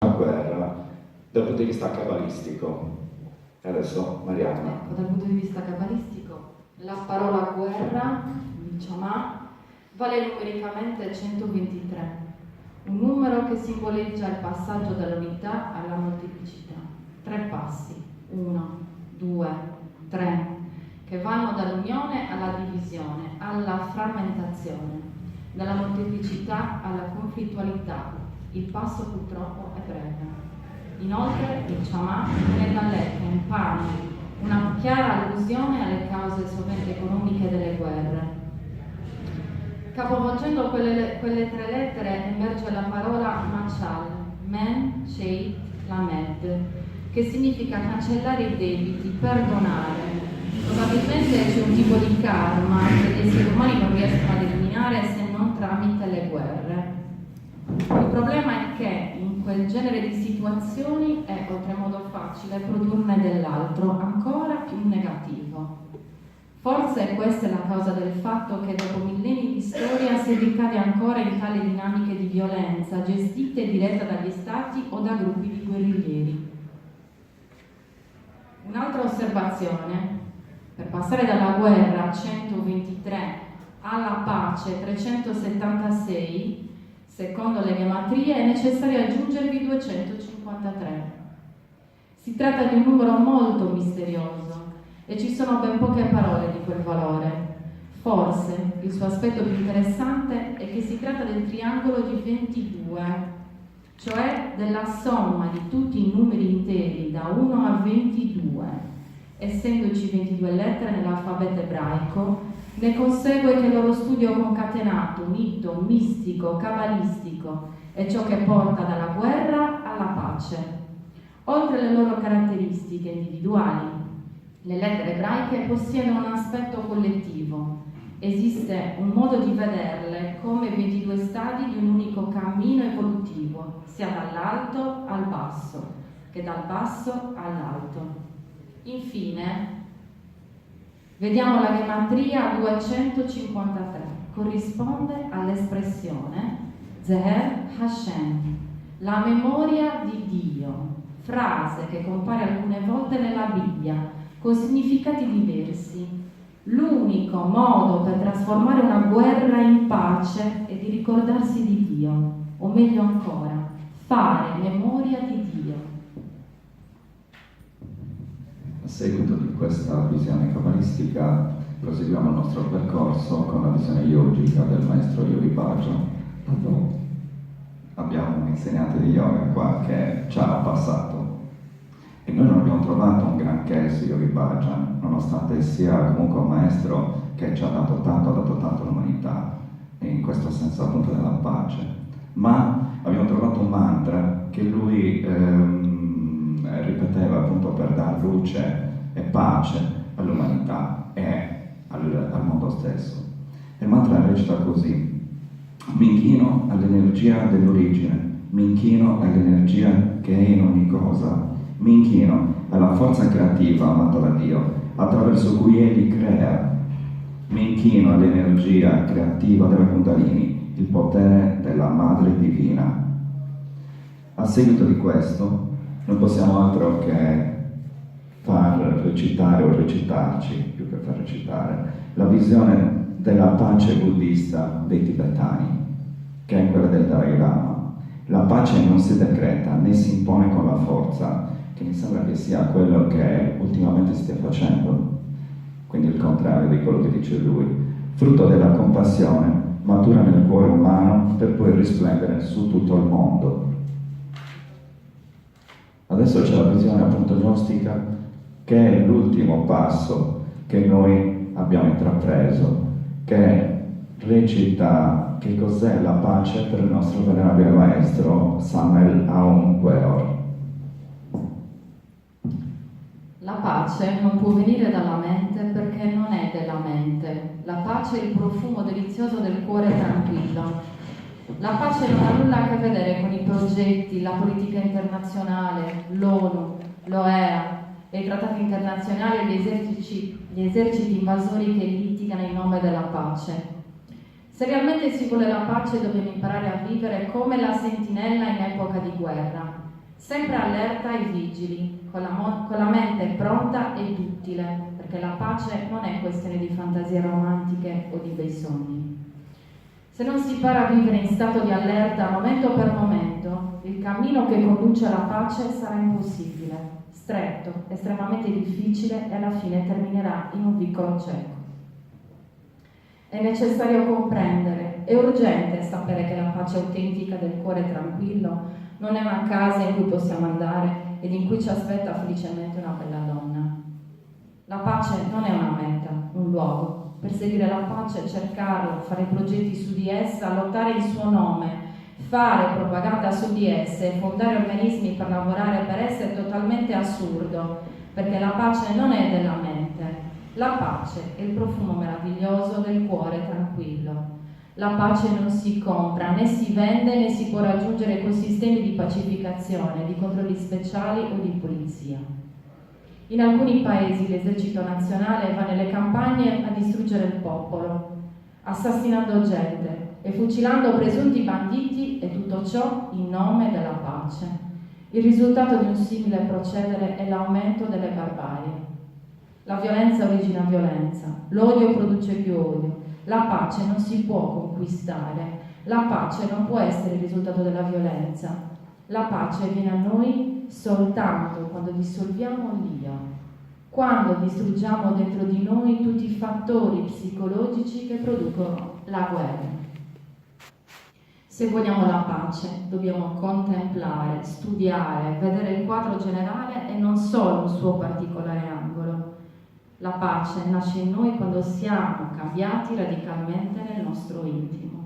la guerra dal punto di vista cabalistico. Adesso Marianna. Ecco, dal punto di vista cabalistico, la parola guerra, diciamo, vale numericamente 123, un numero che simboleggia il passaggio dall'unità alla molteplicità. 3 passi, 1, 2, 3, che vanno dall'unione alla divisione, alla frammentazione, dalla molteplicità alla conflittualità. Il passo purtroppo è breve. Inoltre il Shama viene dall'Ekhen, una chiara allusione alle cause sovente economiche delle guerre. Capovolgendo quelle 3 lettere emerge la parola Machal, Men, Sheit, Lamed, che significa cancellare i debiti, perdonare. Probabilmente c'è un tipo di karma che gli esseri umani non riescono ad eliminare se non tramite le guerre. Il problema è che in quel genere di situazioni è oltremodo facile produrne dell'altro ancora più negativo. Forse questa è la causa del fatto che dopo millenni di storia si ricade ancora in tali dinamiche di violenza gestite e dirette dagli stati o da gruppi di guerriglieri. Un'altra osservazione: per passare dalla guerra 123 alla pace 376, secondo le gematrie è necessario aggiungervi 253. Si tratta di un numero molto misterioso e ci sono ben poche parole di quel valore. Forse il suo aspetto più interessante è che si tratta del triangolo di 22, cioè della somma di tutti i numeri interi da 1 a 22. Essendoci 22 lettere nell'alfabeto ebraico, ne consegue che il loro studio concatenato, unito, mistico, cabalistico è ciò che porta dalla guerra alla pace. Oltre alle loro caratteristiche individuali, le lettere ebraiche possiedono un aspetto collettivo. Esiste un modo di vederle come 22 stadi di un unico cammino evolutivo, sia dall'alto al basso, che dal basso all'alto. Infine, vediamo la gematria 253, corrisponde all'espressione Zeher Hashem, la memoria di Dio, frase che compare alcune volte nella Bibbia con significati diversi. L'unico modo per trasformare una guerra in pace è di ricordarsi di Dio, o meglio ancora, fare memoria di Dio. A seguito di questa visione cabalistica proseguiamo il nostro percorso con la visione yogica del maestro Yogi Bhajan. Abbiamo un insegnante di yoga qua che ci ha passato e noi non abbiamo trovato un granché su Yogi Bhajan, nonostante sia comunque un maestro che ci ha dato tanto all'umanità, e in questo senso appunto della pace. Ma abbiamo trovato un mantra che lui ripeteva appunto per dar luce e pace all'umanità e al mondo stesso. Il mantra recita così: mi inchino all'energia dell'origine, mi inchino all'energia che è in ogni cosa, mi inchino alla forza creativa amata da Dio, attraverso cui Egli crea, mi inchino all'energia creativa della Kundalini, il potere della Madre Divina. A seguito di questo non possiamo altro che far recitare o recitarci, più che far recitare, la visione della pace buddista dei tibetani, che è quella del Dalai Lama. La pace non si decreta né si impone con la forza, che mi sembra che sia quello che ultimamente si stia facendo, quindi il contrario di quello che dice lui. Frutto della compassione matura nel cuore umano per poi risplendere su tutto il mondo. Adesso c'è la visione appunto gnostica, che è l'ultimo passo che noi abbiamo intrapreso, che recita che cos'è la pace per il nostro venerabile maestro Samuel Aung Weor. La pace non può venire dalla mente perché non è della mente. La pace è il profumo delizioso del cuore tranquillo. La pace non ha nulla a che vedere con i progetti, la politica internazionale, l'ONU, l'OEA e i trattati internazionali e gli eserciti invasori che litigano in nome della pace. Se realmente si vuole la pace dobbiamo imparare a vivere come la sentinella in epoca di guerra, sempre allerta e vigili, con la mente pronta e duttile, perché la pace non è questione di fantasie romantiche o di bei sogni. Se non si impara a vivere in stato di allerta momento per momento, il cammino che conduce alla pace sarà impossibile, stretto, estremamente difficile e alla fine terminerà in un vicolo cieco. È necessario comprendere, è urgente sapere che la pace autentica del cuore tranquillo non è una casa in cui possiamo andare ed in cui ci aspetta felicemente una bella donna. La pace non è una meta, un luogo. Perseguire la pace, cercarla, fare progetti su di essa, lottare in suo nome, fare propaganda su di esse e fondare organismi per lavorare per esse è totalmente assurdo, perché la pace non è della mente. La pace è il profumo meraviglioso del cuore tranquillo. La pace non si compra, né si vende, né si può raggiungere con sistemi di pacificazione, di controlli speciali o di polizia. In alcuni paesi l'esercito nazionale va nelle campagne a distruggere il popolo, assassinando gente e fucilando presunti banditi, e tutto ciò in nome della pace. Il risultato di un simile procedere è l'aumento delle barbarie. La violenza origina violenza, l'odio produce più odio, la pace non si può conquistare, la pace non può essere il risultato della violenza. La pace viene a noi soltanto quando dissolviamo l'io, quando distruggiamo dentro di noi tutti i fattori psicologici che producono la guerra. Se vogliamo la pace, dobbiamo contemplare, studiare, vedere il quadro generale e non solo un suo particolare angolo. La pace nasce in noi quando siamo cambiati radicalmente nel nostro intimo.